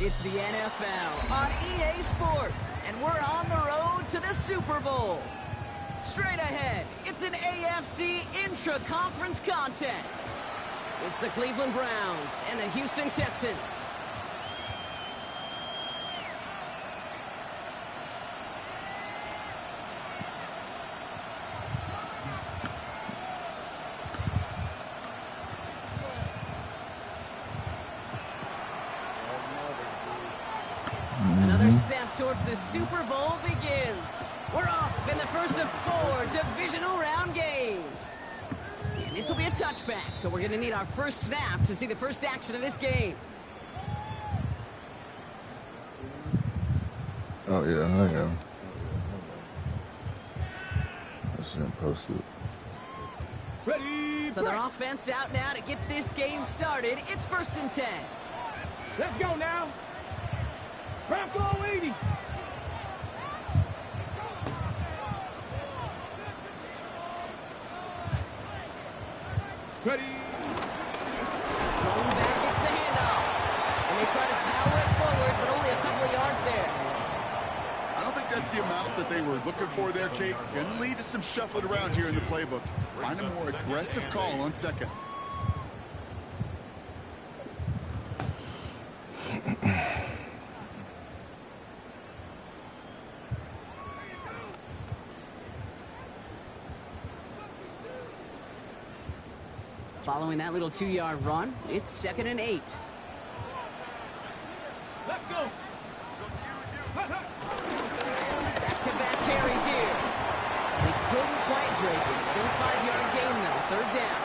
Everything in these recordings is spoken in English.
It's the NFL on EA Sports, and we're on the road to the Super Bowl. Straight ahead, it's an AFC intra-conference contest. It's the Cleveland Browns and the Houston Texans. Another step towards the Super Bowl begins. We're off in the first of 4 divisional round games. And this will be a touchback, so we're going to need our first snap to see the first action of this game. Oh, yeah, I am. I shouldn't post it. Ready, so their offense out now to get this game started. It's 1st and 10. Let's go now. Bronco 80. Ready. Going back gets the handoff. And they try to power it forward, but only a couple of yards there. I don't think that's the amount that they were looking for there, Kate. Going to lead to some shuffling around here in the playbook. Find a more aggressive call on second. Following that little 2-yard run, it's 2nd and 8. Let's go. Back-to-back carries here. They couldn't quite break it. Still 5-yard gain, though. 3rd down.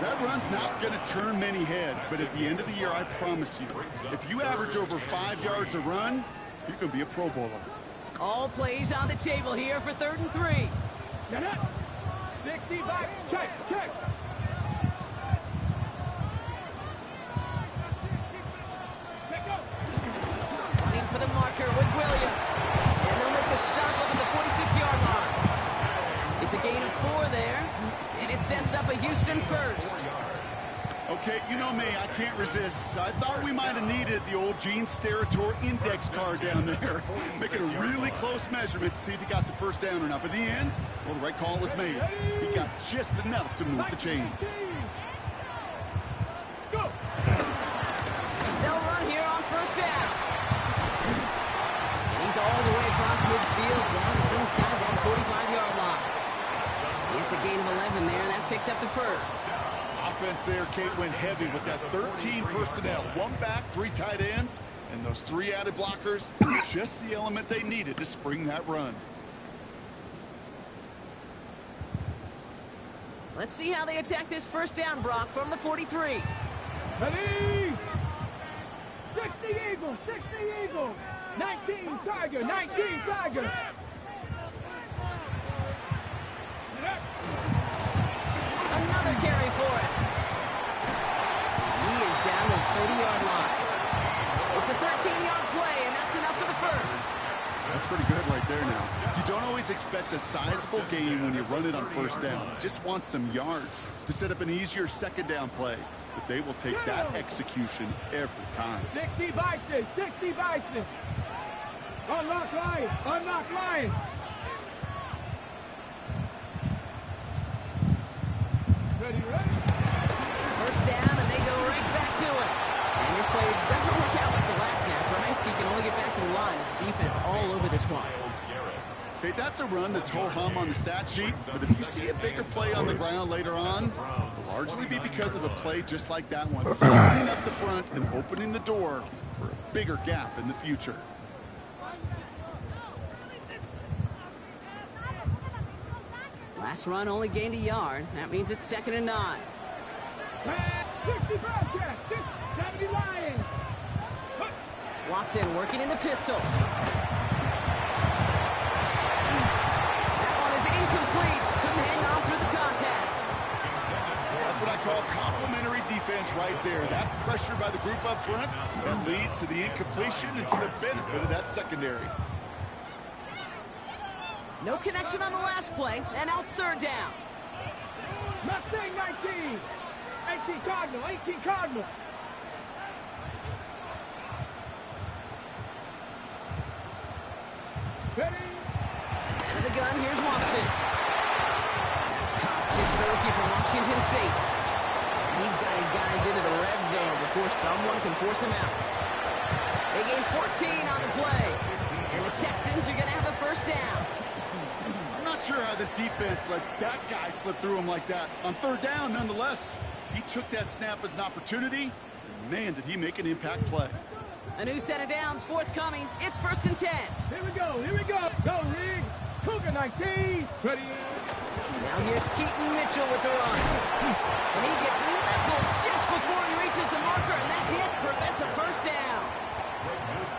That run's not going to turn many heads, but at the end of the year, I promise you, if you average over 5 yards a run, you're going to be a Pro Bowler. All plays on the table here for 3rd and 3. Get it. 65. Check. Running for the marker with Williams. And they'll make the stop up at the 46-yard line. It's a gain of 4 there, and it sets up a Houston first. Okay, you know me, I can't resist. I thought we might have needed the old Gene Steratore index card down there. Making a really close measurement to see if he got the first down or not. But in the end, well, the right call was made. He got just enough to move the chains. Let's go. They'll run here on 1st down. And he's all the way across midfield, down inside that 45-yard line. It's a gain of 11 there, and that picks up the first. Offense there, Kate, went heavy with that 13 personnel. 1 back, 3 tight ends, and those 3 added blockers, just the element they needed to spring that run. Let's see how they attack this 1st down, Brock, from the 43. Ready. 60 Eagles. 60 Eagles. 19 Tiger. 19 Tiger. Another carry for it. He is down to the 30-yard line. It's a 13-yard play, and that's enough for the first. That's pretty good right there now. You don't always expect a sizable gain when you run it on 1st down. You just want some yards to set up an easier 2nd down play. But they will take that execution every time. 60 Bison. 60 Bison. Unlock Lion. Unlock Lion. Ready. 1st down, and they go right back to it. And this play doesn't work out like the last snap, right? So you can only get back to the line as the defense all over this one. Okay, that's a run that's ho-hum on the stat sheet, but if you see a bigger play on the ground later on, it'll largely be because of a play just like that one, softening up the front and opening the door for a bigger gap in the future. Last run only gained a yard. That means it's 2nd and 9. 60 Bobcats. 70 Lions. Watson working in the pistol. That one is incomplete. Couldn't hang on through the contact. That's what I call complementary defense right there. That pressure by the group up front, that leads to the incompletion and to the benefit of that secondary. No connection on the last play, and now it's 3rd down. Mustang 19. 18 Cardinal. 18 Cardinal. Washington State. He's got his guys into the red zone before someone can force him out. They gain 14 on the play, and the Texans are going to have a first down. I'm not sure how this defense let that guy slip through him like that. On third down, nonetheless, he took that snap as an opportunity. And man, did he make an impact play. A new set of downs forthcoming. It's 1st and 10. Here we go. Here we go. Go, Rig. Cougar 19. Ready. Now here's Keaton Mitchell with the run. And he gets leveled just before he reaches the marker, and that hit prevents a first down.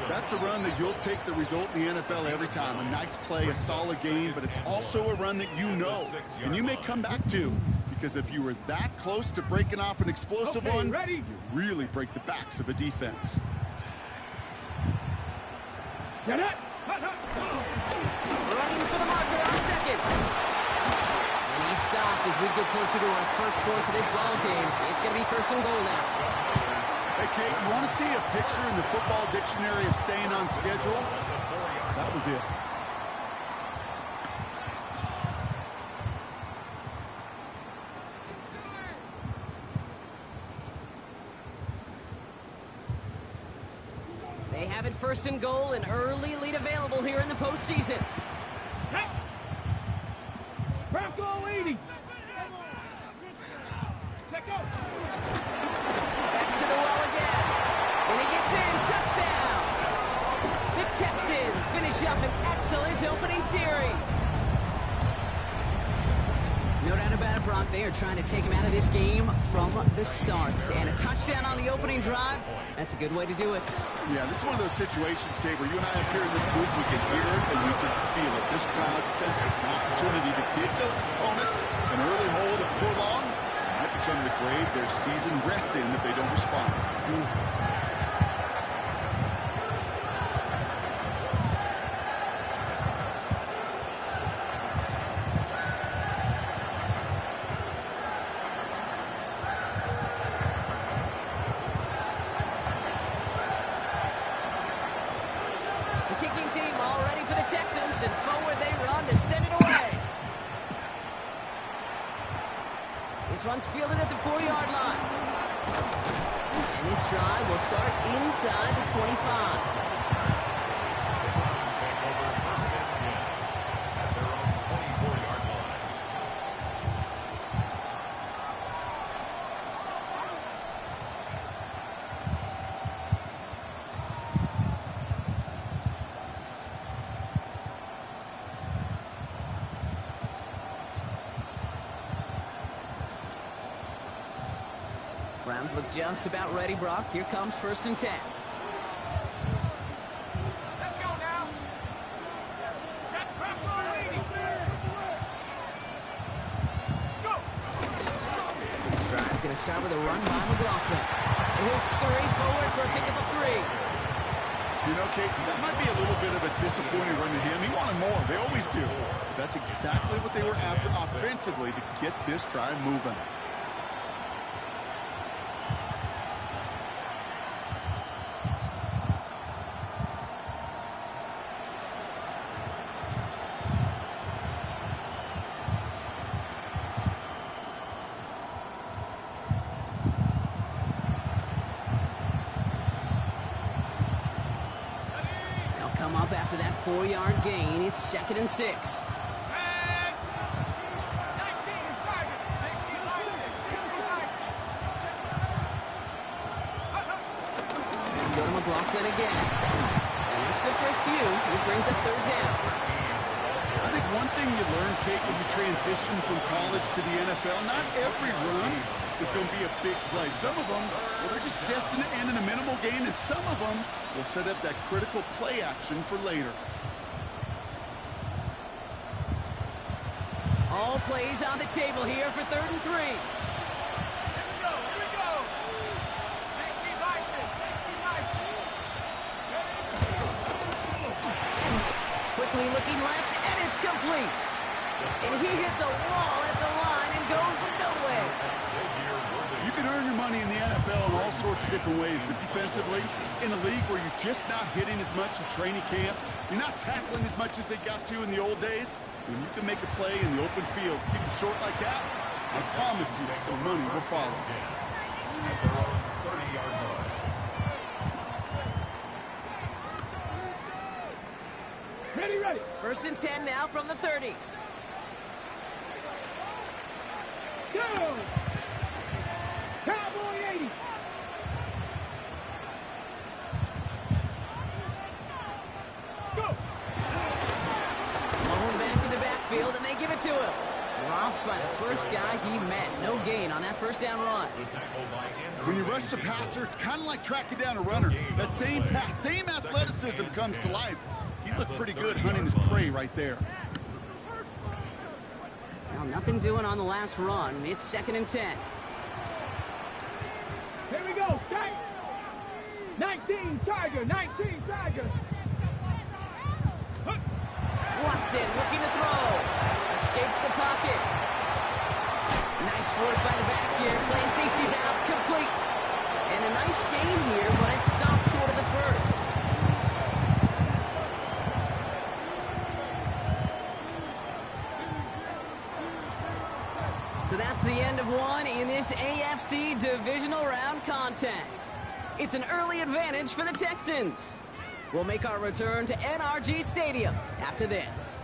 That's a run that you'll take the result in the NFL every time. A nice play, a solid game, but it's also a run that you know, and you may come back to. Because if you were that close to breaking off an explosive one, you really break the backs of a defense. Get it. Running for the marker on second. And he stopped as we get closer to our first point to this ball game. It's going to be 1st and goal now. Hey, Kate, you want to see a picture in the football dictionary of staying on schedule? That was it. They have it 1st and goal, an early lead available here in the postseason. Franco 80. Let go. Back to the well again. And he gets in. Touchdown. The Texans finish up an excellent opening series. No doubt about it, Brock. They are trying to take him out of this game from the start. And a touchdown on the opening drive, that's a good way to do it. Yeah, this is one of those situations, Kate, where you and I up here in this booth, we can hear it and we can feel it. This crowd senses an opportunity to give those opponents an early hold and before long, it might become the grave their season rests in if they don't respond. Kicking team all ready for the Texans, and forward they run to send it away. This one's fielded at the 4-yard line. And this drive will start inside the 25. Browns look just about ready, Brock. Here comes 1st and 10. Let's go now. Set Franco 80. Let's go. This drive's going to start with a run by McLaughlin. And he'll scurry forward for a pickup of 3. You know, Kate, that might be a little bit of a disappointing run to him. He wanted more. They always do. That's exactly what they were after offensively to get this drive moving. Come up after that 4-yard gain. It's 2nd and 6. And 19 target. 60 by 6. 60 by 6. Go to McLaughlin again. And that's good for a few. It brings up 3rd down. I think one thing you learn, Kate, when you transition from college to the NFL, not every run is going to be a big play. Some of them, well, they're just destined to end in a minimal gain, and some of them will set up that critical play action for later. All plays on the table here for 3rd and 3. Here we go. 60 by 6. 60 by 6. Quickly looking left, and it's complete. And he hits a wall at the line and goes nowhere. You can earn your money in the NFL in all sorts of different ways, but defensively, in a league where you're just not hitting as much in training camp, you're not tackling as much as they got to in the old days, when you can make a play in the open field, keep it short like that, I promise you some money will follow. Ready, ready. 1st and 10 now from the 30. Go! Cowboy 80. Let's go. Blown back in the backfield, and they give it to him. Drops by the first guy he met. No gain on that first down run. When you rush the passer, it's kind of like tracking down a runner. That same pass, same athleticism comes to life. He looked pretty good hunting his prey right there. Well, nothing doing on the last run. It's 2nd and 10. Here we go. 19 Tiger. 19 Tiger. Watson looking to throw. Escapes the pocket. Nice work by the back here. Playing safety valve complete. And a nice game here, but it stopped short of the first. So that's the end of one in this AFC divisional round contest. It's an early advantage for the Texans. We'll make our return to NRG Stadium after this.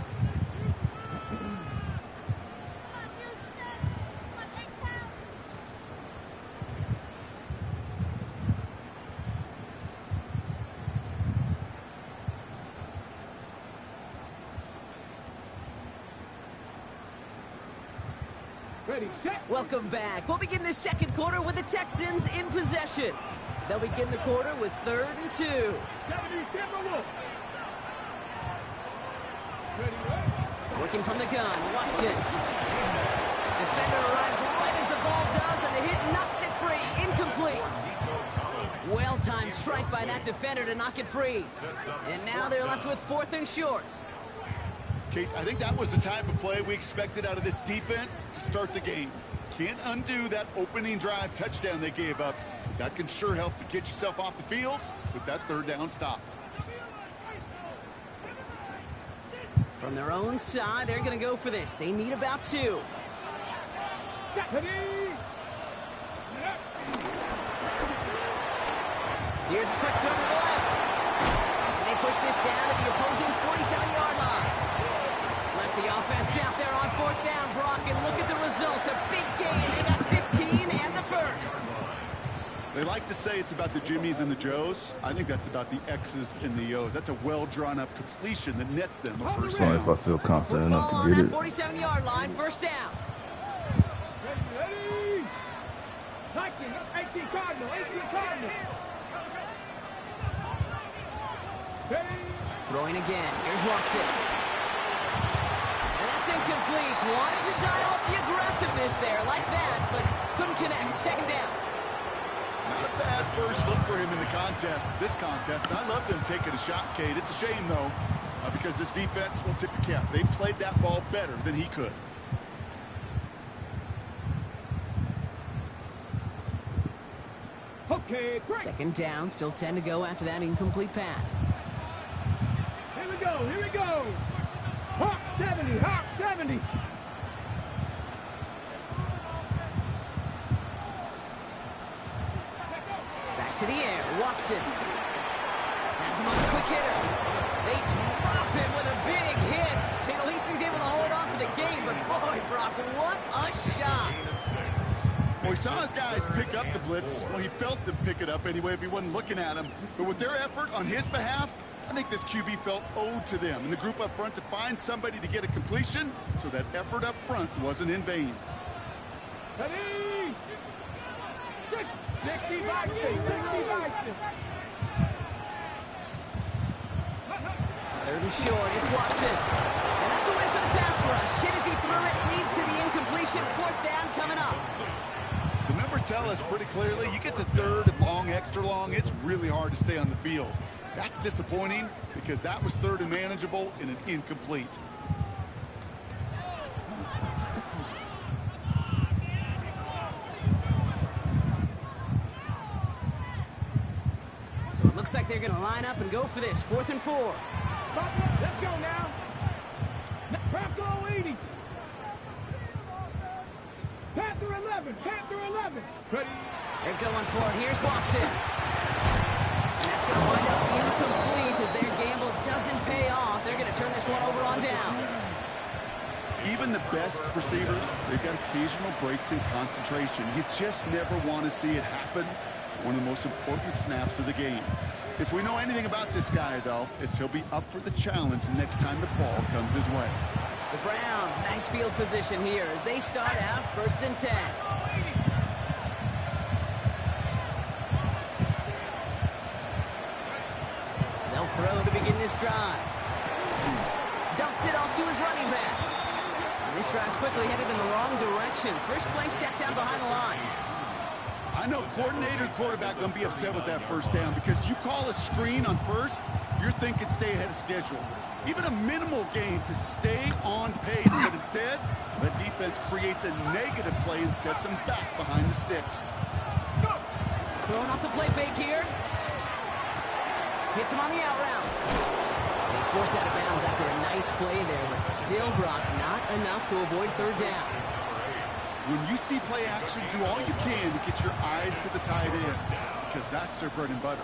Ready, set. Welcome back. We'll begin the second quarter with the Texans in possession. They'll begin the quarter with 3rd and 2. 70 Timberwolves. Ready, ready. Working from the gun, Watson. Defender arrives right as the ball does, and the hit knocks it free. Incomplete. Well-timed strike by that defender to knock it free. And now they're left with 4th and short. Kate, I think that was the type of play we expected out of this defense to start the game. Can't undo that opening drive touchdown they gave up. But that can sure help to get yourself off the field with that 3rd down stop. From their own side, they're going to go for this. They need about 2. Ready. Here's a quick throw to the left. And they push this down to the opposing 47-yard line. Left the offense out there on 4th down, Brock, and look at the result. A big gain. They got 15 and the first. They like to say it's about the Jimmies and the Joes. I think that's about the X's and the O's. That's a well-drawn-up completion that nets them a first Only down. if I feel confident enough Ball to on get that it. 47-yard line, 1st down. Ready. 18 Cardinal. 18 Cardinal. Ready. Throwing again. Here's Watson. And that's incomplete. Wanted to dial up the aggressiveness there like that, but couldn't connect. 2nd down. Not a bad first look for him in the this contest. And I love them taking a shot, Kate. It's a shame, though, because this defense will tip your cap. They played that ball better than he could. Okay, great. 2nd down. Still 10 to go after that incomplete pass. Here we go. Here we go. Hawk 70. Hawk 70. Back to the air. Watson. Has him on the quick hitter. They drop him with a big hit. At least he's able to hold on for the game. But boy, Brock, what a shot. Well, he saw his guys pick up the blitz. Well, he felt them pick it up anyway if he wasn't looking at him. But with their effort on his behalf, I think this QB felt owed to them and the group up front to find somebody to get a completion, so that effort up front wasn't in vain. Ready. 60 Bison. 60 Bison. 3rd and short. It's Watson. And that's a win for the pass rush. Hit as he threw it. Leads to the incompletion. 4th down coming up. The numbers tell us pretty clearly, you get to 3rd and long, extra long, it's really hard to stay on the field. That's disappointing because that was 3rd and manageable in an incomplete. So it looks like they're going to line up and go for this. 4th and 4. Let's go now. Bronco 80. 11. Panther 11. Ready. They're going for it. Here's Watson. And that's going to wind up incomplete as their gamble doesn't pay off. They're going to turn this one over on downs. Even the best receivers, they've got occasional breaks in concentration. You just never want to see it happen. One of the most important snaps of the game. If we know anything about this guy, though, it's he'll be up for the challenge the next time the ball comes his way. The Browns, nice field position here as they start out 1st and 10. They'll throw to begin this drive. Dumps it off to his running back. And this drive's quickly headed in the wrong direction. First play set down behind the line. I know coordinator and quarterback going to be upset with that first down because you call a screen on first, you're thinking stay ahead of schedule. Even a minimal gain to stay on pace, but instead, the defense creates a negative play and sets them back behind the sticks. Throwing off the play fake here. Hits him on the out route. He's forced out of bounds after a nice play there, but still, Brock, not enough to avoid 3rd down. When you see play action, do all you can to get your eyes to the tight end because that's their bread and butter.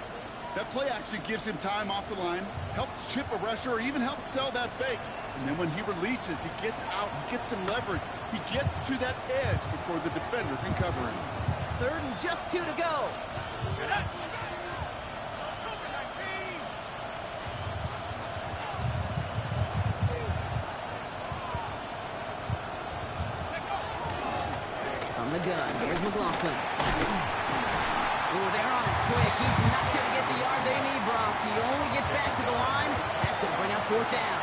That play action gives him time off the line, helps chip a rusher, or even helps sell that fake. And then when he releases, he gets out, he gets some leverage. He gets to that edge before the defender can cover him. 3rd and just 2 to go. From the gun, here's McLaughlin. Oh, they're on it quick. He's not going to get the yard they need, Brock. He only gets back to the line. That's going to bring up 4th down.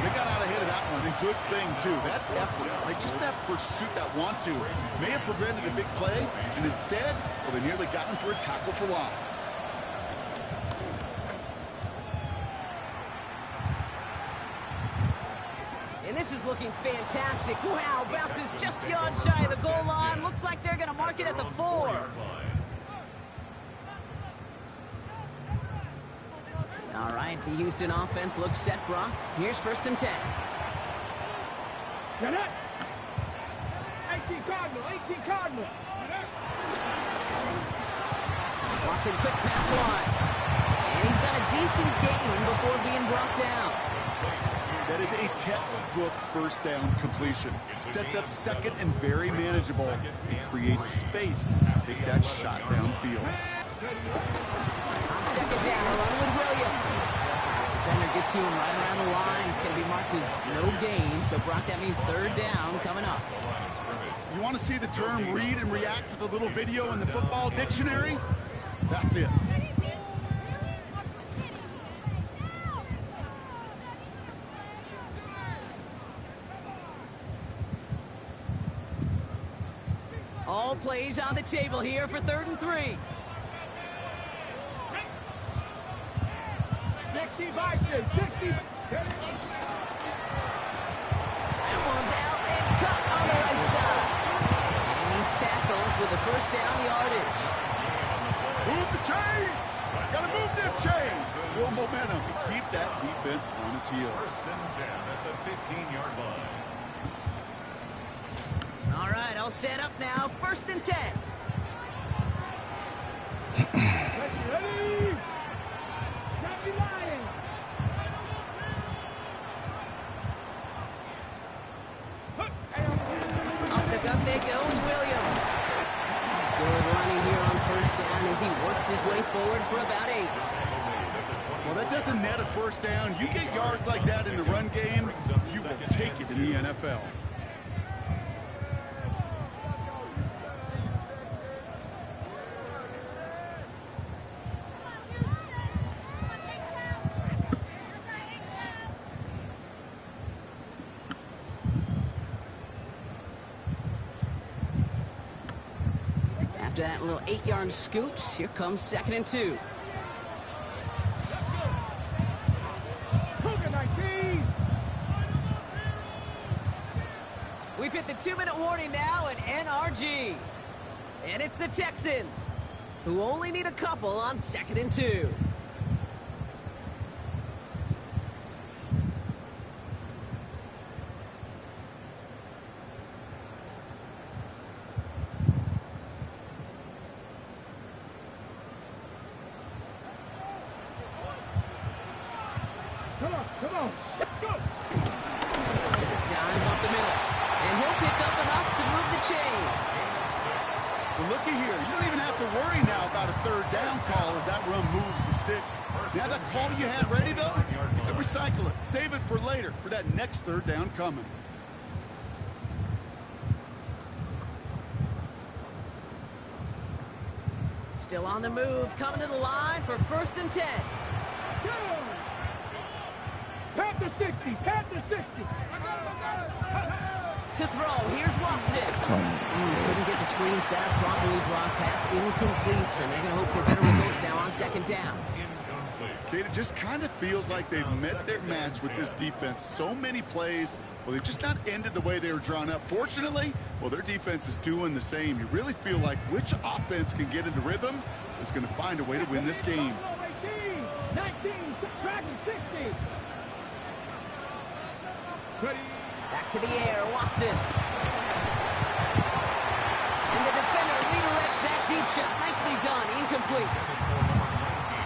They got out ahead of that one, and good thing, too. That effort, like just that pursuit, that want-to, may have prevented a big play, and instead, well, they nearly got him for a tackle for loss. And this is looking fantastic. Wow, bounces just yard shy of the goal line. Looks like they're going to mark it at the 4. All right, the Houston offense looks set, Brock. Here's 1st and 10. Get it. 18 Cardinal. 18 Cardinal. Watson, quick pass wide. And he's got a decent gain before being brought down. That is a textbook 1st down completion. Sets up 2nd and very manageable. It creates space to take that shot downfield. On 2nd down, a run with Williams. Defender gets to him right around the line. It's going to be marked as no gain. So, Brock, that means 3rd down coming up. You want to see the term read and react with a little video in the football dictionary? That's it. All plays on the table here for 3rd and 3. 60 Bison. 60. That one's out and cut on the right side. And he's tackled with a 1st down yardage. Move the chains! Gotta move them chains! Build momentum to keep that defense on its heels. 1st and 10 at the 15-yard line. All right, all set up now. 1st and 10. Ready. Happy Lions. Off the gut they go with Williams. Good running here on 1st down as he works his way forward for about 8. Well, that doesn't net a 1st down. You get yards like that in the run game, you will take it in the NFL. After that little 8-yard scoot, here comes 2nd and 2. We've hit the 2-minute warning now at NRG. And it's the Texans, who only need a couple on 2nd and 2. Come on. Let's go. There's a dime up the middle. And he'll pick up enough to move the chains. Well, looky here. You don't even have to worry now about a third down call as that run moves the sticks. Now that call you had ready, though, you can recycle it. Save it for later, for that next third down coming. Still on the move, coming to the line for 1st and 10. Go. Pat the 60. Pat the 60. To throw, here's Watson. Couldn't get the screen set up properly, broadcast incomplete, and they're going to hope for better results now on 2nd down. Kate, it just kind of feels like they've met their match with this defense. So many plays, well, they've just not ended the way they were drawn up. Fortunately, well, their defense is doing the same. You really feel like which offense can get into rhythm is going to find a way to win this game. 18, 19, subtracting 60. Ready. Back to the air, Watson. And the defender redirects that deep shot. Nicely done, incomplete.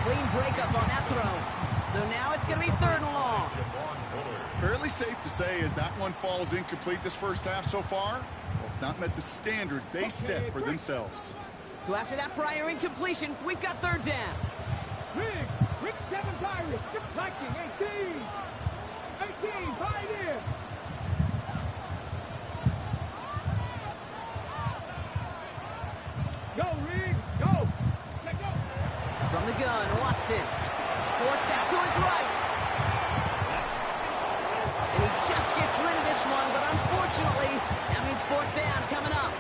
Clean breakup on that throw. So now it's going to be 3rd and long. Fairly safe to say as that one falls incomplete this first half so far, well, it's not met the standard they set for themselves. So after that prior incompletion, we've got 3rd down. Rick 7 Pirates, deflecting 18. 18, Pioneer. Go, Rick, go. Let go. From the gun, Watson. Forced back to his right. And he just gets rid of this one, but unfortunately, that means 4th down coming up.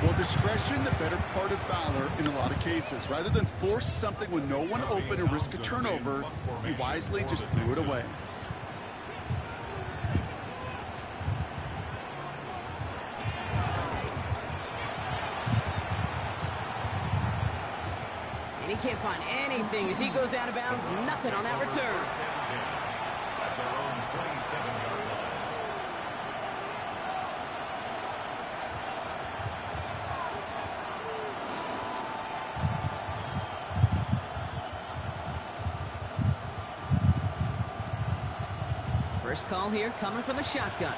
Well, discretion, the better part of valor in a lot of cases. Rather than force something with no one open and risk a turnover, he wisely just threw it away. And he can't find anything as he goes out of bounds. Nothing on that return. At their own 27-yard line. First call here coming from the shotgun.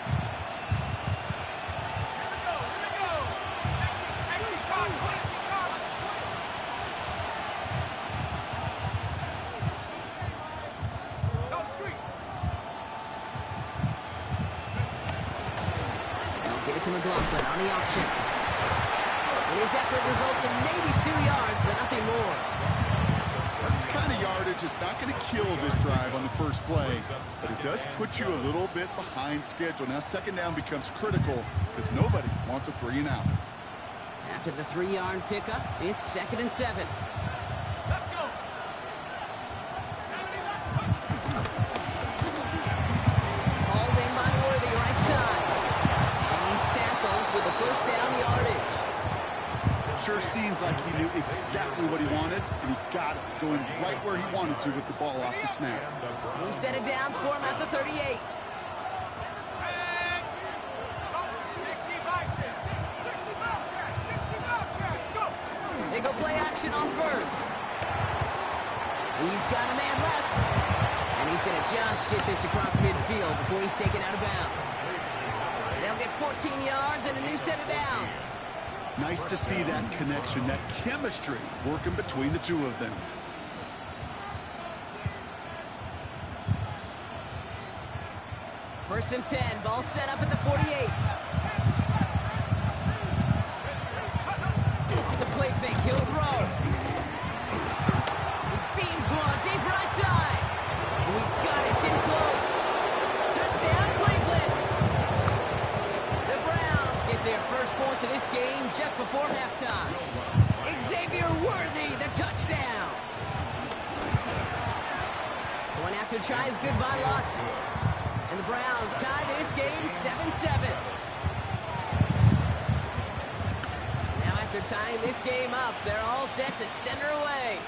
To McLaughlin on the option. And his effort results in maybe 2 yards, but nothing more. That's the kind of yardage it's not going to kill this drive on the first play, but it does put you a little bit behind schedule. Now 2nd down becomes critical because nobody wants a 3 and out. After the 3-yard pickup, it's 2nd and 7. Let's go. Hauled in by Worthy, right side. Tackled with the 1st down yardage. Sure seems like he knew exactly what he wanted, and he got it, going right where he wanted to with the ball off the snap. We'll set it down, score him at the 38. They go play action on 1st. He's got a man left. And he's going to just get this across midfield before he's taken out of bounds. They'll get 14 yards and a new set of downs. Nice to see that connection, that chemistry working between the two of them. First and 10, ball set up at the 48. Off the play fake, he'll throw. He beams one, deep right side. Oh, he's got it, it's in close. Touchdown, Cleveland. The Browns get their first points of this game just before halftime. Xavier Worthy, the touchdown. Going after tries good by Lutz. And the Browns tie this game 7-7. Now after tying this game up, they're all set to center away.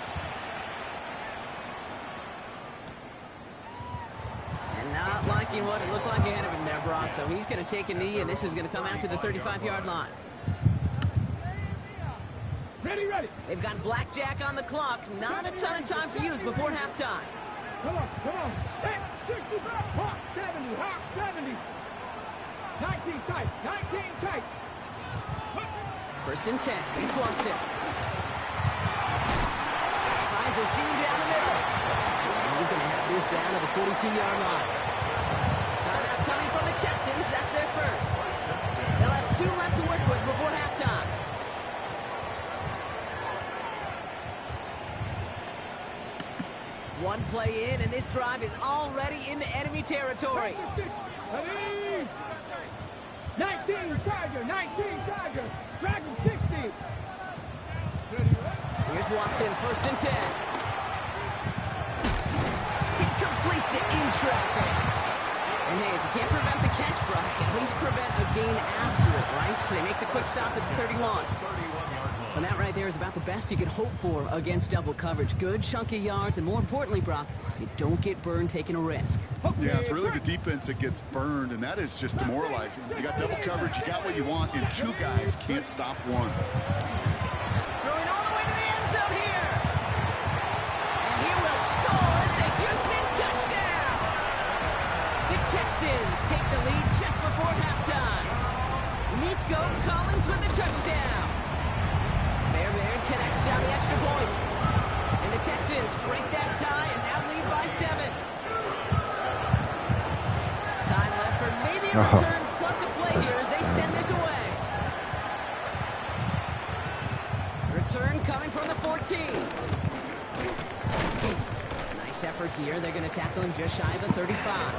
And not liking what it looked like ahead of him there, Brock. So he's going to take a knee, and this is going to come out to the 35-yard line. Ready. They've got blackjack on the clock. Not a ton of time to use before halftime. Come on. Hey, 65. Hawk 70. Hawk 70. 19 tight. 19 tight. First and 10. It's Watson. Finds a seam down the middle. And he's going to have this down at the 42-yard line. Timeout coming from the Texans. That's their first. They'll have 2 left to work with before halftime. One play in, and this drive is already into enemy territory. 19 Tiger. Dragon 60. Here's Watson, first and 10. He completes it in traffic. And hey, if you can't prevent the catch, Brock, at least prevent a gain after it, right? So they make the quick stop at the 31. And that right there is about the best you could hope for against double coverage. Good chunky yards, and more importantly, Brock, you don't get burned taking a risk. Yeah, it's really the defense that gets burned, and that is just demoralizing. You got double coverage, you got what you want, and 2 guys can't stop one. Throwing all the way to the end zone here. And he will score. It's a Houston touchdown. The Texans take the lead just before halftime. Nico Collins with the touchdown. Fairbairn connects on the extra point. And the Texans break that tie and now lead by 7. Time left for maybe a return plus a play here as they send this away. Return coming from the 14. Nice effort here. They're going to tackle him just shy of the 35.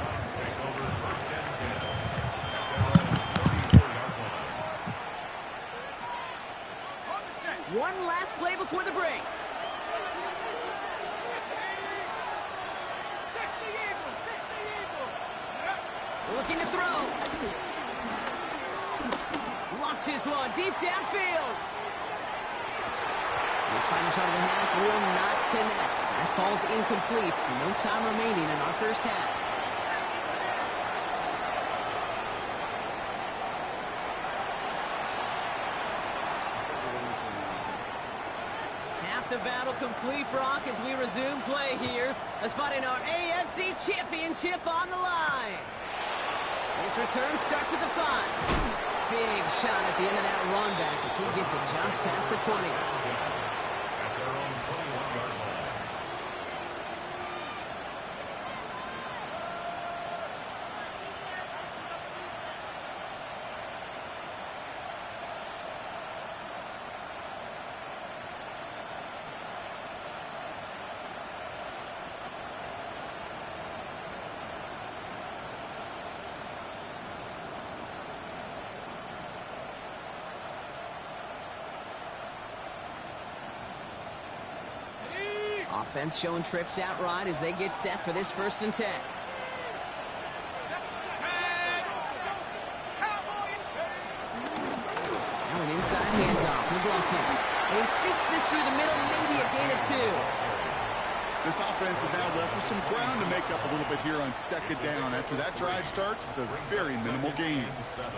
One last play before the break. 60 Eagles. Looking to throw. Launches one deep downfield. This final shot of the half will not connect. That falls incomplete. No time remaining in our first half. The battle complete, Brock, as we resume play here. A spot in our AFC Championship on the line. This return starts at the 5. Big shot at the end of that run back as he gets it just past the 20. At their own 21-yard line. Offense showing trips out right as they get set for this first and 10. Now an inside handoff. McLaughlin. And he sneaks this through the middle, maybe a gain of 2. This offense is now left with some ground to make up a little bit here on second down after that drive starts with a very minimal gain. 7.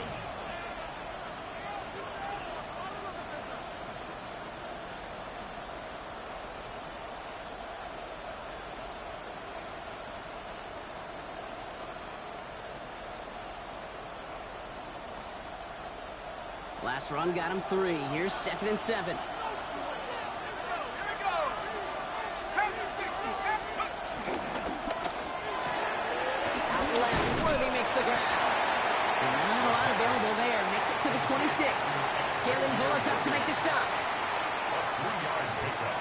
Last run got him 3. Here's second and 7. Out left, Worthy makes the grab. And not a lot available there. Makes it to the 26. Kalen Bullock up to make the stop. A 3-yard pickup.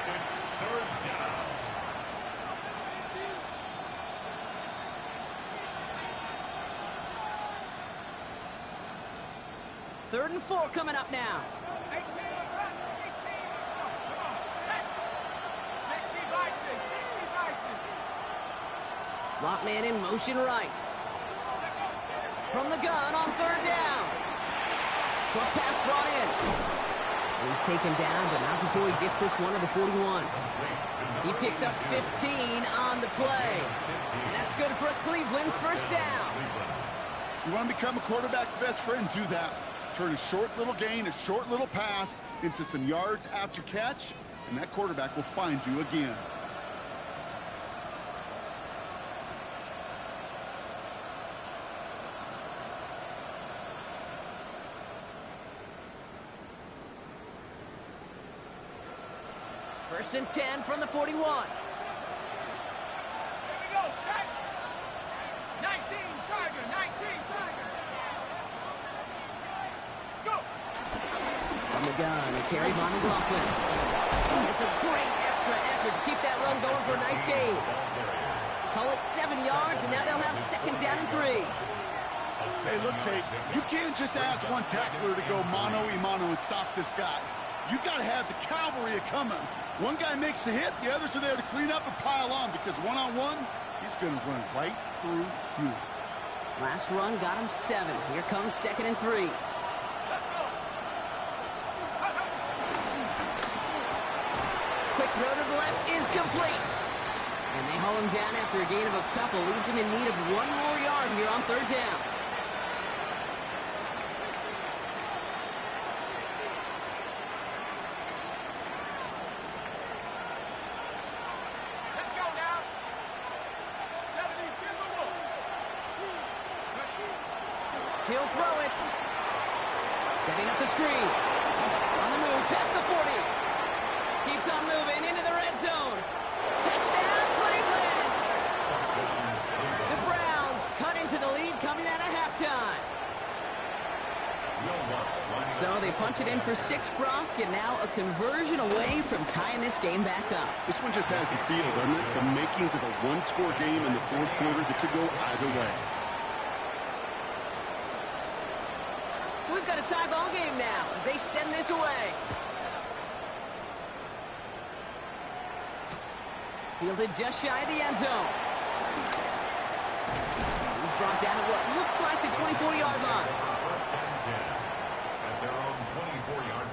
And it's 3rd down. Third and 4 coming up now. 18. 60 Bison. Slot man in motion right. From the gun on 3rd down. Short pass brought in. He's taken down, but not before he gets this one to the 41. He picks up 15 on the play. And that's good for a Cleveland first down. You want to become a quarterback's best friend? Do that. Turn a short little gain, a short little pass into some yards after catch, and that quarterback will find you again. First and 10 from the 41. Here we go, set. 19, Tiger, 19, Tiger. Let's go. From the gun, a carry by McLaughlin. It's a great extra effort to keep that run going for a nice gain. Call it 7 yards, and now they'll have second down and 3. Hey, look, Kate, you can't just ask one tackler to go mano-a-mano and stop this guy. You got to have the cavalry coming. One guy makes a hit, the others are there to clean up and pile on, because one-on-one, he's going to run right through you. Last run got him 7. Here comes second and 3. Quick throw to the left is complete. And they haul him down after a gain of a couple. Leaves him in need of 1 more yard here on third down. Let's go now. 72 more. He'll throw it. Setting up the screen. On the move, past the 40. Keeps on moving into the red zone. Touchdown, Cleveland! The Browns cut into the lead coming out of halftime. So they punch it in for 6, Brock, and now a conversion away from tying this game back up. This one just has the feel, doesn't it? The makings of a one-score game in the fourth quarter that could go either way. So we've got a tie ball game now as they send this away. Fielded just shy of the end zone. He's brought down at what looks like the 24-yard line. First and 10 at their own 24-yard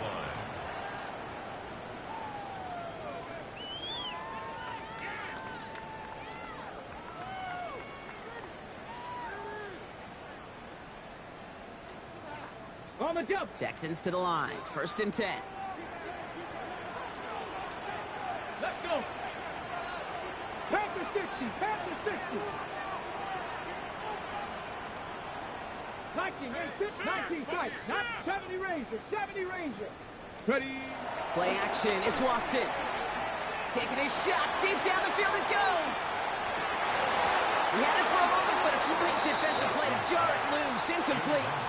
line. On the jump. Texans to the line. First and 10. Let's go. Panther 60, Panther 60. 19, 19 sight, not 70 Ranger, 70 Ranger. Ready. Play action. It's Watson. Taking his shot. Deep down the field it goes. He had it for a moment, but a great defensive play to jar it loose. Incomplete.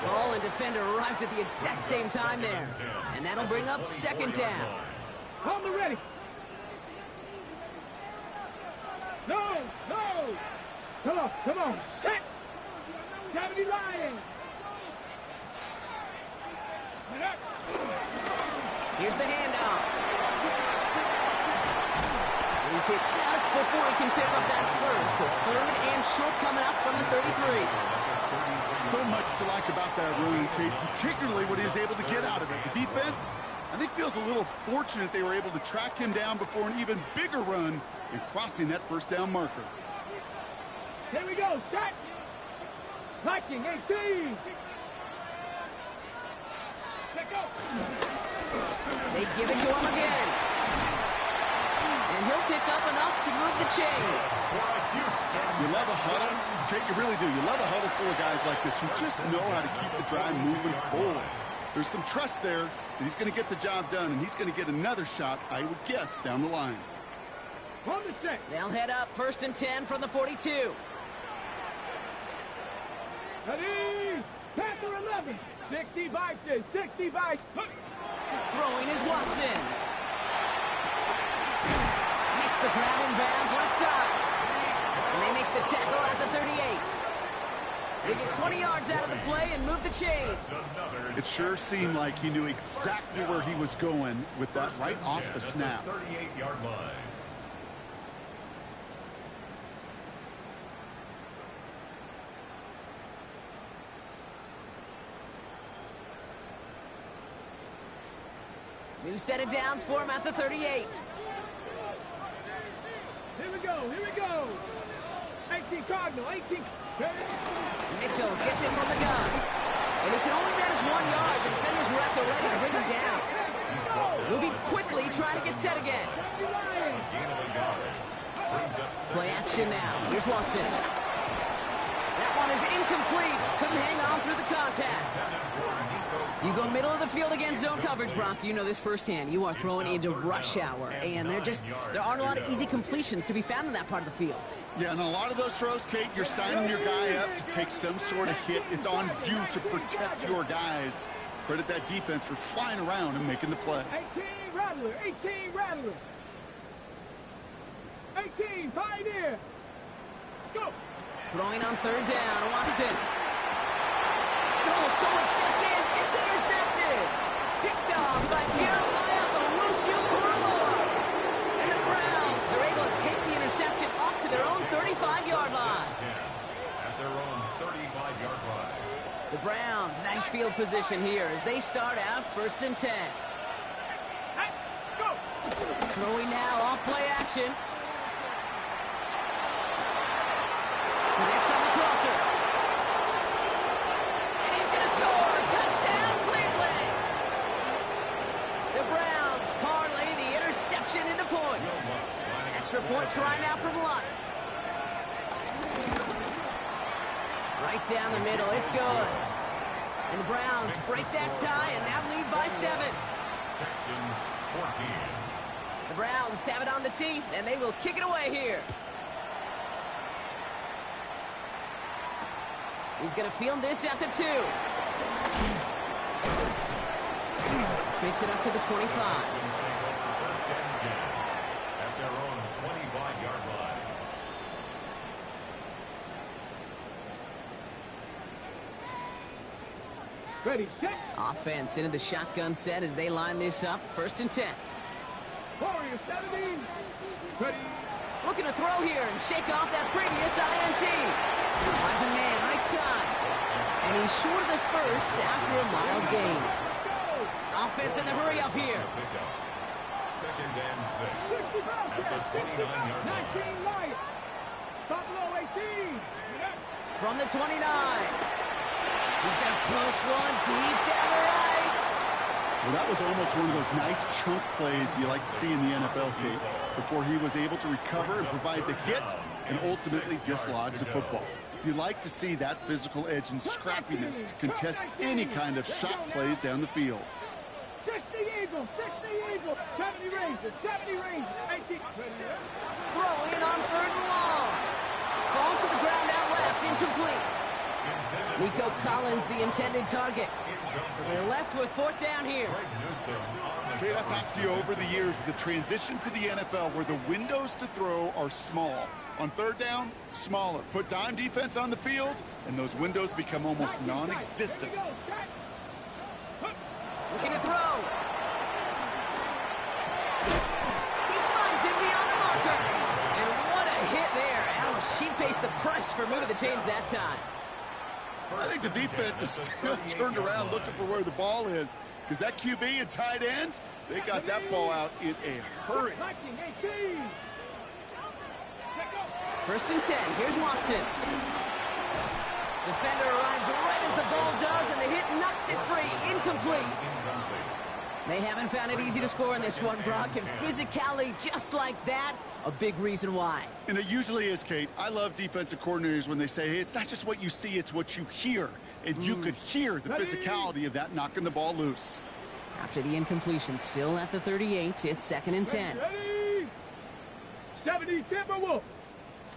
Ball and defender arrived at the exact same time there. And that'll bring up second down. On the ready. No, no. Come on. Set. 70 Lions. Here's the handoff. He's hit just before he can pick up that first. So third and short coming up from the 33. So much to like about that run, Kate, particularly what he was able to get out of it. The defense, I think, feels a little fortunate they were able to track him down before an even bigger run in crossing that first down marker. Here we go, set. Liking 18. Let go. They give it to him again. And he'll pick up enough to move the chains. You love a huddle, Kate, you really do. You love a huddle full of guys like this who just know how to keep the drive moving forward. There's some trust there that he's going to get the job done, and he's going to get another shot, I would guess, down the line. On the set. They'll head up first and 10 from the 42. Ready. Panther 11. 60 Vices. 60 Vice. Throwing is Watson. Makes the grab in bounds left side. And they make the tackle at the 38. They get 20 yards out of the play and move the chains. It sure seemed like he knew exactly where he was going with that right off the snap. 38-yard line. New set of downs for him at the 38. Here we go. 18 Cardinal. 18. Mitchell gets it from the gun. And he can only manage 1 yard. The defenders were at the ready to bring him down. Moving quickly, trying to get set again. Play action now. Here's Watson. That one is incomplete. Couldn't hang on through the contact. You go middle of the field against zone coverage, Brock. You know this firsthand. You are throwing into rush hour, and there aren't a lot of easy completions to be found in that part of the field. Yeah, and a lot of those throws, Kate, you're signing your guy up to take some sort of hit. It's on you to protect your guys. Credit that defense for flying around and making the play. 18 Rattler, 18 Rattler. 18 Pioneer. Let's go. Throwing on third down, Watson. Oh, someone stepped in. It's intercepted. Picked off by Jeremiah Owusu-Koramoah. And the Browns are able to take the interception up to their own 35-yard line. At their own 35-yard line. The Browns, nice field position here as they start out 1st and 10. Hey, let's go. Throwing now off play action. Connects on the crosser. And he's going to score. Touchdown, Cleveland. The Browns parlay the interception into points. Extra point try now from Lutz. Right down the middle. It's good. And the Browns break that tie and now lead by 7. Texans 14. The Browns have it on the tee, and they will kick it away here. He's going to field this at the 2. This makes it up to the 25. Texans take over 1st and 10 at their own 25-yard line. Ready, set. Offense into the shotgun set as they line this up. 1st and 10. Warrior 70. Ready. Looking to throw here and shake off that previous INT. Finds a man right side. And he's short of the first after a mild gain. Offense in the hurry up here. Pickup. 2nd and 6 at the 29-yard line. 19 light. Buffalo 18. From the 29. He's going to push one deep down the right. Well, that was almost one of those nice chunk plays you like to see in the NFL, Kate, before he was able to recover and provide the hit and ultimately dislodge the football. You like to see that physical edge and scrappiness to contest any kind of shot plays down the field. 60 Eagles, 60 Eagles. 70 Rangers, 70 Rangers. 18. Throwing on 3rd and long. Falls to the ground out left, incomplete. Nico Collins, the intended target. So they're left with 4th down here. Kate, I've talked to you over the years, the transition to the NFL where the windows to throw are small. On 3rd down, smaller. Put dime defense on the field, and those windows become almost non-existent. Looking to throw. He finds him beyond the marker. And what a hit there. Ouch, she faced the price for moving the chains that time. I think the defense is still turned around looking for where the ball is, because that QB and tight end, they got that ball out in a hurry. 19, 18. 1st and 10. Here's Watson. Defender arrives right as the ball does, and the hit knocks it free. Incomplete. They haven't found it easy to score in this one, Brock, and physicality just like that, a big reason why. And it usually is, Kate. I love defensive coordinators when they say, hey, it's not just what you see, it's what you hear. And you could hear the physicality of that knocking the ball loose. After the incompletion, still at the 38, it's 2nd and 10. Ready. 70 Timberwolves.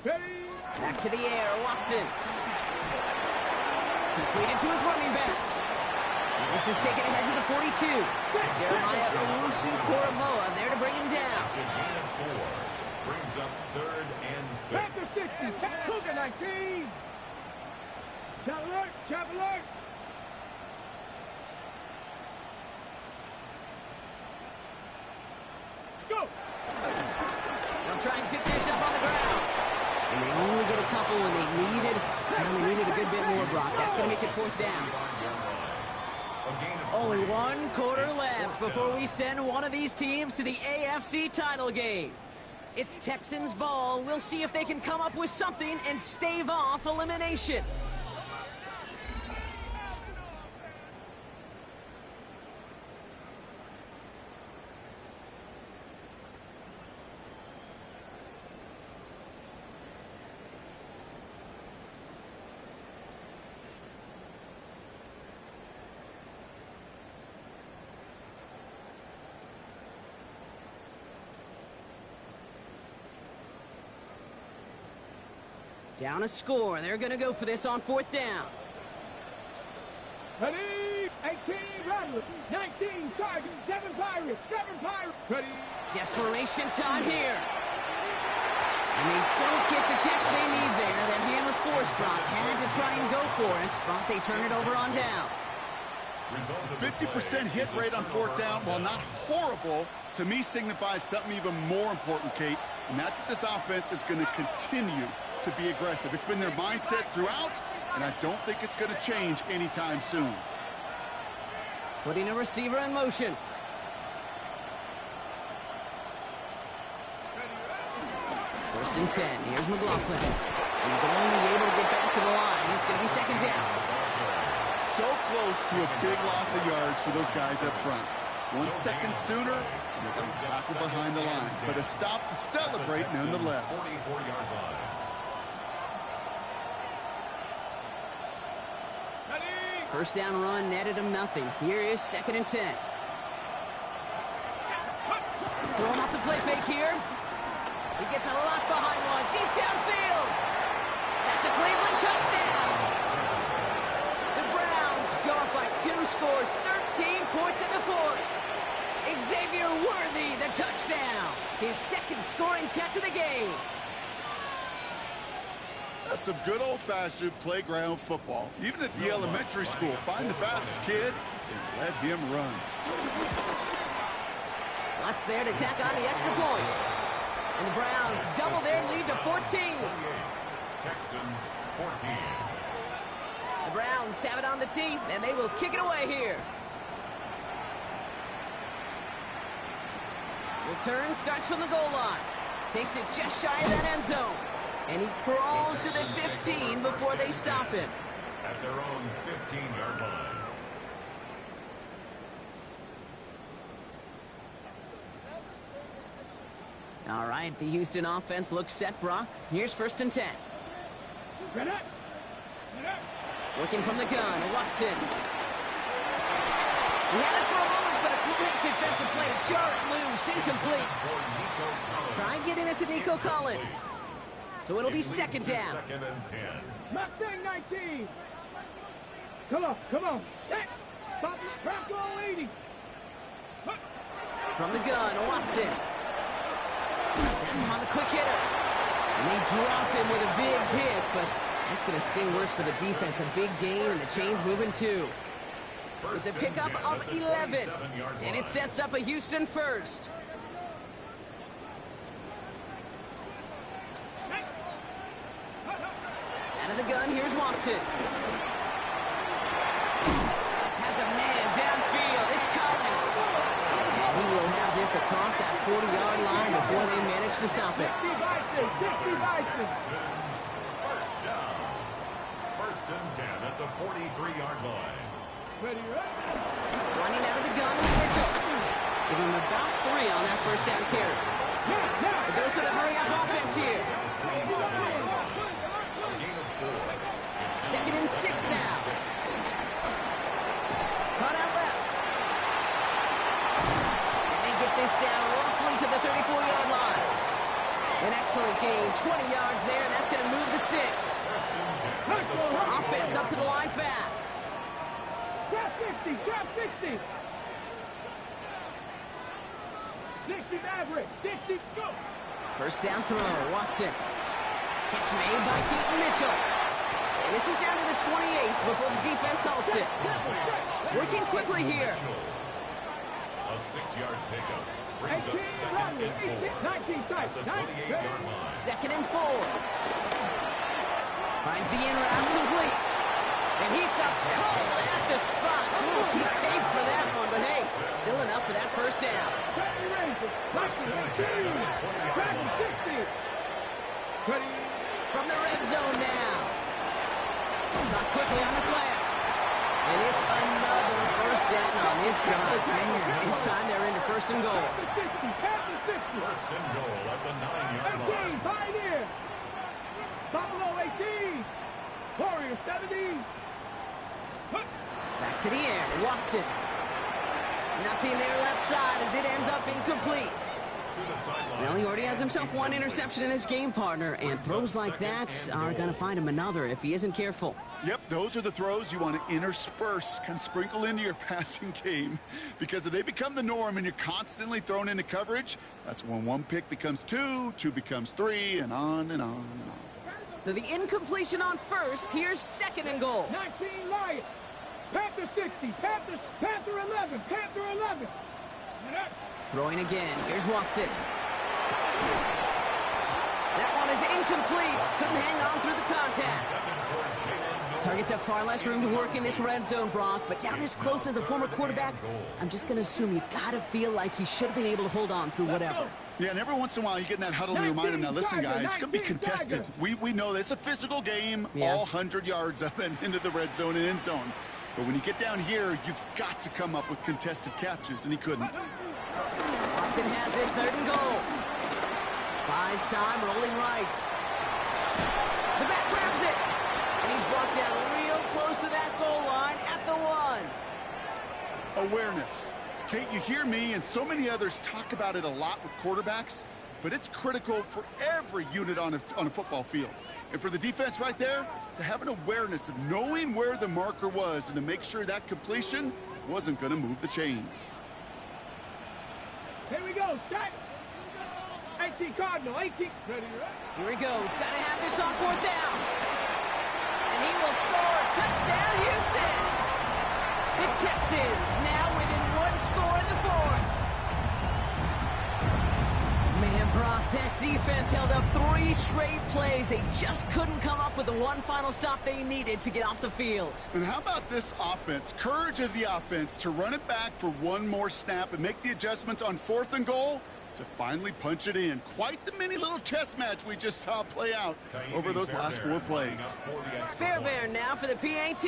Ready. Back to the air, Watson. Completed to his running back. And this is taken ahead to the 42. Jeremiah Owusu-Koramoah there to bring him down. It's a gain of 4. Brings up 3rd and 6. Panther 60. Cougar 19. Chap alert. Chap alert. Let's go. They'll try and pick this up on the ground. And they only get a couple when they needed a good bit more, Brock. That's going to make it 4th down. Only 1 quarter left before we send one of these teams to the AFC title game. It's Texans ball. We'll see if they can come up with something and stave off elimination. Down a score. They're going to go for this on 4th down. Ready? 18 Rattlers, 19 Tigers, 7 Pirates, 7 Pirates. Ready? Desperation time here. And they don't get the catch they need there. That hand was forced. Brock had to try and go for it, but they turn it over on downs. 50% hit rate on 4th down, while not horrible, to me signifies something even more important, Kate, and that's that this offense is going to continue to be aggressive. It's been their mindset throughout, and I don't think it's going to change anytime soon. Putting a receiver in motion. First and 10. Here's McLaughlin. He's only able to get back to the line. It's going to be 2nd down. So close to a big loss of yards for those guys up front. 1 second sooner, they're going to tackle behind the line. But a stop to celebrate nonetheless. 44-yard line. First down run netted him nothing. Here is 2nd and 10. Throwing off the play fake here. He gets a lock behind one. Deep downfield. That's a Cleveland touchdown. The Browns go up by 2 scores. 13 points in the 4th. Xavier Worthy, the touchdown. His 2nd scoring catch of the game. That's some good old-fashioned playground football. Even at the elementary school, find the fastest kid and let him run. Lutz there to tack on the extra point. And the Browns double their lead to 14. Texans 14. The Browns have it on the tee, and they will kick it away here. Return starts from the goal line. Takes it just shy of that end zone. And he crawls to the 15 before they stop him. At their own 15-yard line. All right, the Houston offense looks set, Brock. Here's 1st and 10. Working from the gun, Watson. He had it for a moment, but a great defensive play to jar it loose, incomplete. Try getting it to Nico Collins. So it'll be 2nd down. 2nd and 10. Mustang 19. Come on. Set. Stop it. Bronco 80. From the gun, Watson. That's him on the quick hitter. And they drop him with a big hit, but that's going to sting worse for the defense. A big gain, and the chain's moving too. It's a pickup of 11, and it sets up a Houston first. Out of the gun, here's Watson. Has a man downfield. It's Collins. And he will have this across that 40-yard line before they manage to stop it. 60 Vikings. First down. 1st and 10 at the 43-yard line. Ready, Running out of the gun, Mitchell. Give him about 3 on that first down carry. But those are the hurry-up offense here. 2nd and 6 now. Cut out left. And they get this down roughly to the 34-yard line. An excellent gain, 20 yards there, and that's going to move the sticks. Offense up to the line fast. Drop 60. 60 Maverick. 60, go. First down throw, Watson. Catch made by Keaton Mitchell. And this is down to the 28 before the defense halts it. Working quickly here. A 6-yard pickup brings up 2nd and 4 at the 28-yard line. 2nd and 4. Finds the in route complete. And he stops cold at the spot. Ooh, he paid for that one, but hey, still enough for that first down. From the red zone now. Got quickly on the slant. And it's another first down on this drive. Man, this time they're into 1st and goal. 1st and goal at the 9-yard line. Pioneer. Buffalo 18. Warriors 70. Back to the air, Watson. Nothing there left side as it ends up incomplete. To the sideline. Well, he already has himself one interception in this game, partner, and throws like that are going to find him another if he isn't careful. Yep, those are the throws you want to intersperse, kind of sprinkle into your passing game. Because if they become the norm and you're constantly thrown into coverage, that's when one pick becomes two, two becomes three, and on and on and on. So the incompletion on first. Here's second and goal. 19 Lions. Panther 60. Panther 11. Panther 11. Throwing again. Here's Watson. That one is incomplete. Couldn't hang on through the contact. Targets have far less room to work in this red zone, Brock, but down this close as a former quarterback, I'm just going to assume you got to feel like he should have been able to hold on through whatever. Yeah, and every once in a while you get in that huddle and you remind them, now listen, guys, it's going to be contested. We know this. It's a physical game, all 100 yards up and into the red zone and end zone. But when you get down here, you've got to come up with contested catches, and he couldn't. Watson has it, third and goal. Buys time, rolling right. The back grabs it. And he's brought down real close to that goal line at the one. Awareness. Kate, you hear me and so many others talk about it a lot with quarterbacks, but it's critical for every unit on a football field. And for the defense right there, to have an awareness of knowing where the marker was and to make sure that completion wasn't going to move the chains. Here we go. Start. 18 Cardinal. 18. Ready. Here he goes. Got to have this on fourth down. And he will score. Touchdown, Houston. The Texans now within one score in the fourth. Man, Brock, that defense held up 3 straight plays. They just couldn't come up with the one final stop they needed to get off the field. And how about this offense? Courage of the offense to run it back for one more snap and make the adjustments on fourth and goal to finally punch it in. Quite the mini little chess match we just saw play out over those last 4 plays. Fairbairn now for the PAT.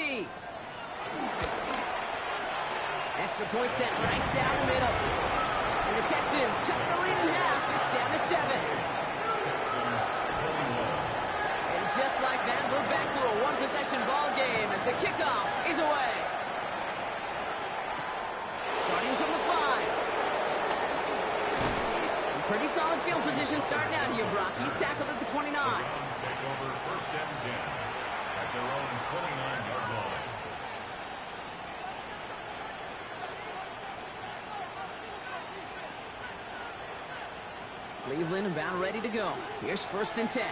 Extra point sent right down the middle. And the Texans cut the lead in half. It's down to 7. And just like that, we're back to a one-possession ball game as the kickoff is away. Starting from the 5. Pretty solid field position starting out here, Brock. He's tackled at the 29. The Browns take over first and 10 at their own 29-yard line. Cleveland about ready to go. Here's first and 10.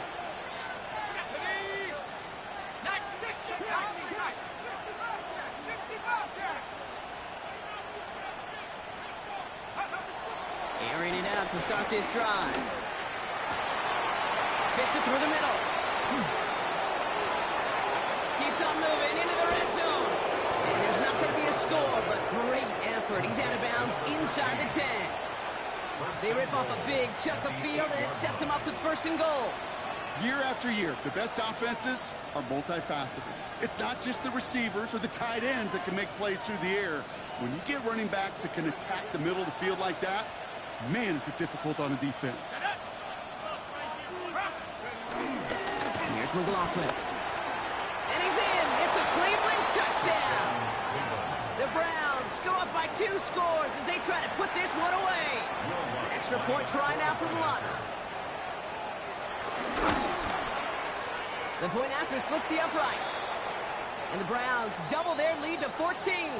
Airing it out to start this drive. Fits it through the middle. Keeps on moving into the red zone. And there's not going to be a score, but great effort. He's out of bounds inside the 10. They rip off a big chunk of field, and it sets them up with first and goal. Year after year, the best offenses are multifaceted. It's not just the receivers or the tight ends that can make plays through the air. When you get running backs that can attack the middle of the field like that, man, is it difficult on a defense. Here's McLaughlin. And he's in. It's a Cleveland touchdown. The Browns go up by 2 scores as they try to put this one away. Extra point try now for the Lutz. The point after splits the uprights. And the Browns double their lead to 14.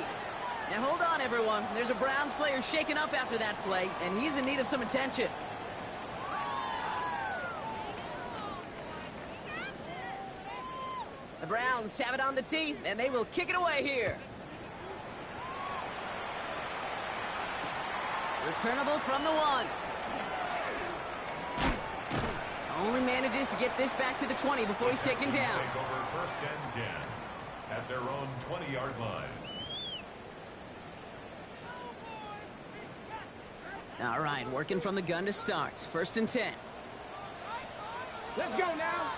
Now hold on, everyone. There's a Browns player shaken up after that play, and he's in need of some attention. The Browns have it on the tee, and they will kick it away here. Returnable from the 1. Only manages to get this back to the 20 before he's taken down. Take over first and 10 at their own 20-yard line. All right, working from the gun to start. First and 10. Let's go now.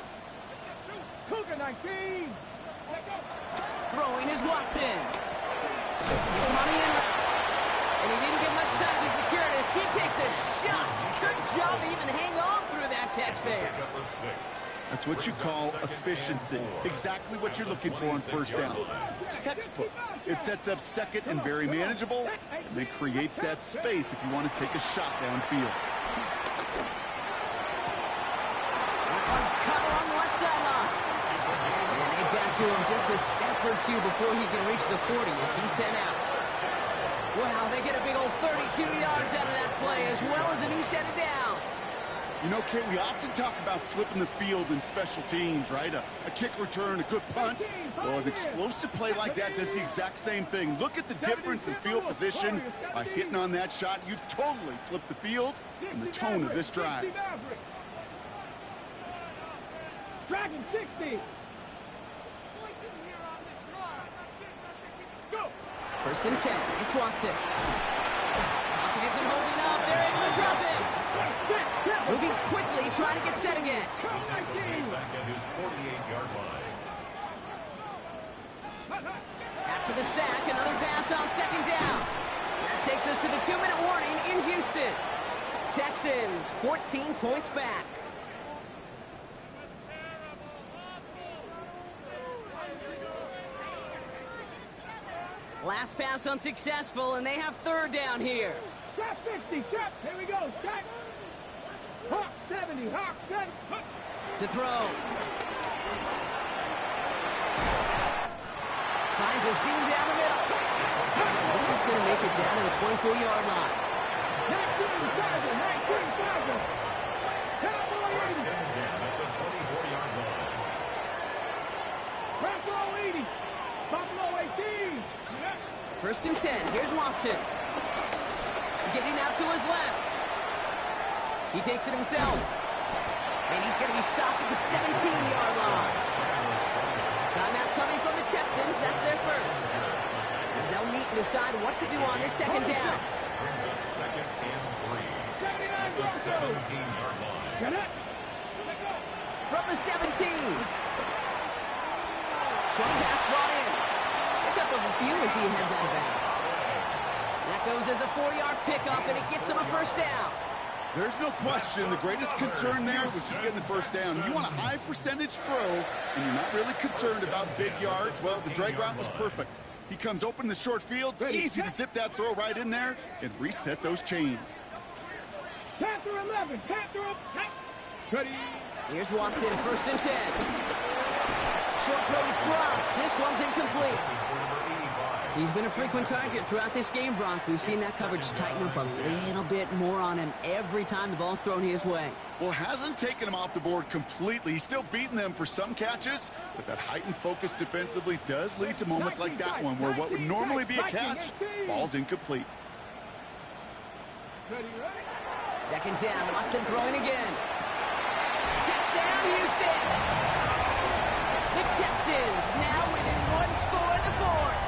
Cougar 19. Throwing is Watson. Gets him on the inlet. And he didn't get much time to secure it as he takes a shot. Good job to even hang on through that catch there. That's what you call efficiency. Exactly what you're looking for on first down. Textbook. It sets up second and very manageable, and it creates that space if you want to take a shot downfield. one's cut along the left sideline. And they got to him just a step or two before he can reach the 40 as he's sent out. Wow, they get a big old 32 yards out of that play as well as a new set of downs. You know, Kate, we often talk about flipping the field in special teams, right? A kick return, a good punt. Well, an explosive play like that does the exact same thing. Look at the difference in field position. By hitting on that shot, you've totally flipped the field and the tone of this drive. Dragon 60. Go. First and 10. It's Watson. Pocket isn't holding up. They're able to drop it. Moving quickly, trying to get set again. Back at his 48-yard line. After the sack, another pass on second down. That takes us to the 2-minute warning in Houston. Texans 14 points back. Last pass unsuccessful, and they have third down here. Shot 60, shot. Here we go, shot. Hawk 70, Hawk 70. To throw. Finds a seam down the middle. This is going to make it down to the 24-yard line. 19,000. Cowboy 80. At the 24-yard line. Buffalo 80. Buffalo 18. First and 10. Here's Watson. Getting out to his left. He takes it himself. And he's going to be stopped at the 17-yard line. Timeout coming from the Texans. That's their first. As they'll meet and decide what to do on this second down. Brings up second and 3. 79 The 17-yard line. Get it. From the 17. Short pass brought in. Pick up a few as he heads out of bounds. That goes as a 4-yard pickup, and it gets him a first down. There's no question the greatest concern there was just getting the first down. You want a high percentage throw, and you're not really concerned about big yards. Well, the drag route was perfect. He comes open in the short field. It's easy to zip that throw right in there and reset those chains. Panther 11. Panther 11. Ready. Here's Watson, first and 10. Short throw is dropped. This one's incomplete. He's been a frequent target throughout this game, Bronk. We've seen that coverage tighten up a little bit more on him every time the ball's thrown his way. Well, hasn't taken him off the board completely. He's still beating them for some catches, but that heightened focus defensively does lead to moments like that one where what would normally be a catch falls incomplete. Ready, ready. Second down, Watson throwing again. Touchdown, Houston! The Texans now within one score in the fourth.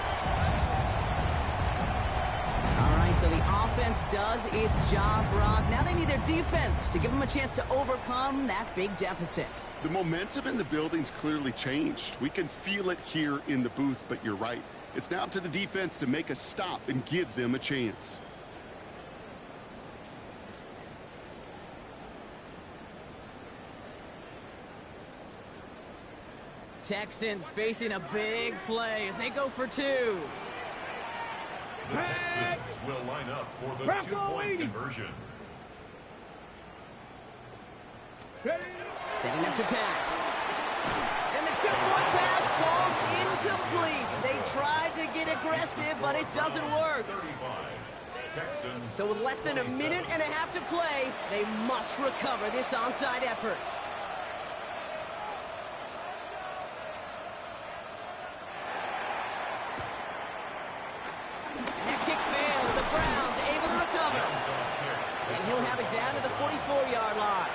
All right, so the offense does its job, Brock. Now they need their defense to give them a chance to overcome that big deficit. The momentum in the building's clearly changed. We can feel it here in the booth, but you're right. It's now up to the defense to make a stop and give them a chance. Texans facing a big play as they go for two. The Texans will line up for the two-point conversion. Ready. Setting up to pass. And the two-point pass falls incomplete. They tried to get aggressive, but it doesn't work. 35. Texans. So with less than a minute and a half to play, they must recover this onside effort. Down to the 44-yard line.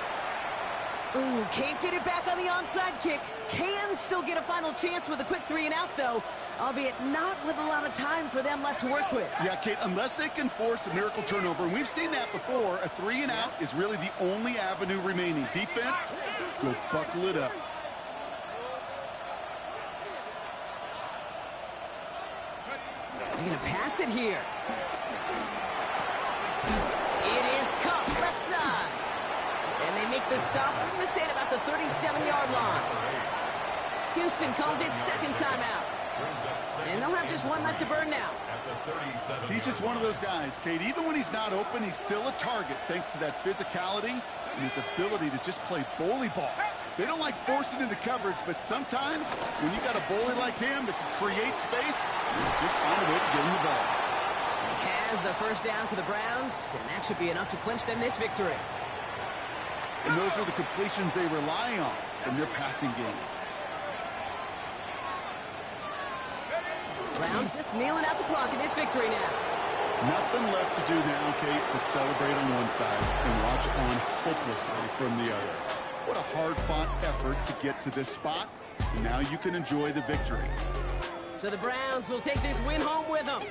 Ooh, can't get it back on the onside kick. Can still get a final chance with a quick 3-and-out, though, albeit not with a lot of time for them left to work with. Yeah, Kate, unless they can force a miracle turnover, and we've seen that before, a 3-and-out is really the only avenue remaining. Defense, go buckle it up. They're going to pass it here. It is Cup left side. And they make the stop, I'm going to say, at about the 37-yard line. Houston calls it second timeout. And they'll have just one left to burn now. He's just one of those guys, Kate. Even when he's not open, he's still a target thanks to that physicality and his ability to just play bully ball. They don't like forcing into coverage, but sometimes when you got a bully like him that can create space, just find a way to get him the ball. He has the first down for the Browns, and that should be enough to clinch them this victory. And those are the completions they rely on in their passing game. Browns just kneeling out the clock in this victory now. Nothing left to do now, Kate, but celebrate on one side and watch on hopelessly from the other. What a hard-fought effort to get to this spot. And now you can enjoy the victory. So the Browns will take this win home with them.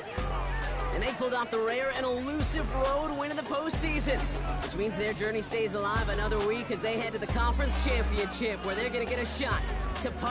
And they pulled off the rare and elusive road win in the postseason, which means their journey stays alive another week as they head to the conference championship, where they're going to get a shot to punch